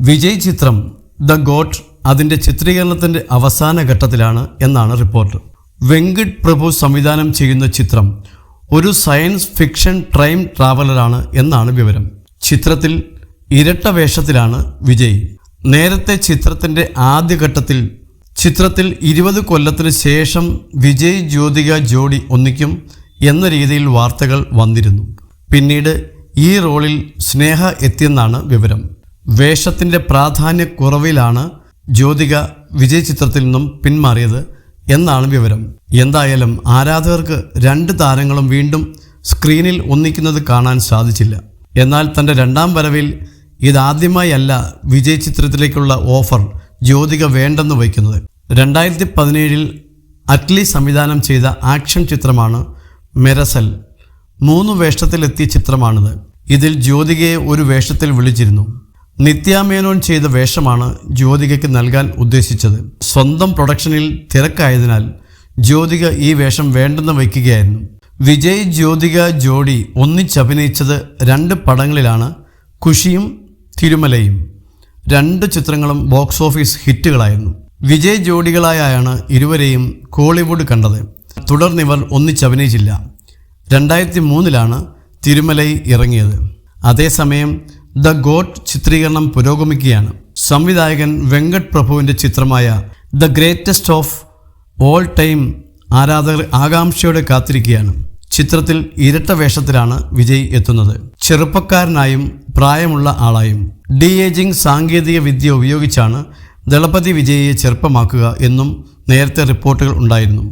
വിജയ് ചിത്രം the got അതിൻ്റെ ചിത്രീകരണത്തിൻ്റെ അവസാന ഘട്ടത്തിലാണ് എന്നാണ് റിപ്പോർട്ട്. വെങ്കട് പ്രഭു സംവിധാനം ചെയ്യുന്ന ചിത്രം ഒരു സയൻസ് ഫിക്ഷൻ ടൈം ട്രാവലറാണ് എന്നാണ് വിവരം. ചിത്രത്തിൽ ഇരട്ട വേഷത്തിലാണ് വിജയ്. നേരത്തെ ചിത്രത്തിൻ്റെ ആദ്യഘട്ടത്തിൽ 20 കൊല്ലത്തിന് ശേഷം വിജയ് ജ്യോതിക ജോഡി ഒന്നിക്കും എന്ന രീതിയിൽ വാർത്തകൾ വന്നിരുന്നു. പിന്നീട് ഈ റോളിൽ സ്നേഹ എത്തിയെന്നാണ് വിവരം. വേഷത്തിൻ്റെ പ്രാധാന്യക്കുറവിലാണ് ജ്യോതിക വിജയ് ചിത്രത്തിൽ നിന്നും പിന്മാറിയത് എന്നാണ് വിവരം. എന്തായാലും ആരാധകർക്ക് 2 താരങ്ങളും വീണ്ടും സ്ക്രീനിൽ ഒന്നിക്കുന്നത് കാണാൻ സാധിച്ചില്ല. എന്നാൽ തൻ്റെ രണ്ടാം വരവിൽ ഇതാദ്യമായി അല്ല വിജയ് ചിത്രത്തിലേക്കുള്ള ഓഫർ ജ്യോതിക വേണ്ടെന്ന് വയ്ക്കുന്നത്. 2017 അറ്റ്ലി സംവിധാനം ചെയ്ത ആക്ഷൻ ചിത്രമാണ് മെറസൽ. 3 വേഷത്തിലെത്തിയ ചിത്രമാണിത്. ഇതിൽ ജ്യോതികയെ ഒരു വേഷത്തിൽ വിളിച്ചിരുന്നു. നിത്യ മേനോൻ ചെയ്ത വേഷമാണ് ജ്യോതികയ്ക്ക് നൽകാൻ ഉദ്ദേശിച്ചത്. സ്വന്തം പ്രൊഡക്ഷനിൽ തിരക്കായതിനാൽ ജ്യോതിക ഈ വേഷം വേണ്ടെന്ന് വയ്ക്കുകയായിരുന്നു. വിജയ് ജ്യോതിക ജോഡി ഒന്നിച്ചഭിനയിച്ചത് 2 പടങ്ങളിലാണ്, ഖുഷിയും തിരുമലയും. 2 ചിത്രങ്ങളും ബോക്സ് ഓഫീസ് ഹിറ്റുകളായിരുന്നു. വിജയ് ജോഡികളായാണ് ഇരുവരെയും കോളിവുഡ് കണ്ടത്. തുടർന്നിവർ ഒന്നിച്ചഭിനയിച്ചില്ല. 2003 തിരുമലൈ ഇറങ്ങിയത്. അതേസമയം ദ ഗോട്ട് ചിത്രീകരണം പുരോഗമിക്കുകയാണ്. സംവിധായകൻ വെങ്കട് പ്രഭുവിൻ്റെ ചിത്രമായ the greatest of all time ആരാധകർ ആകാംക്ഷയോടെ കാത്തിരിക്കുകയാണ്. ചിത്രത്തിൽ ഇരട്ട വേഷത്തിലാണ് വിജയ് എത്തുന്നത്. ചെറുപ്പക്കാരനായും പ്രായമുള്ള ആളായും. ഡി-ഏജിംഗ് സാങ്കേതിക വിദ്യ ഉപയോഗിച്ചാണ് ദളപതി വിജയിയെ ചെറുപ്പമാക്കുക എന്നും നേരത്തെ റിപ്പോർട്ടുകൾ ഉണ്ടായിരുന്നു.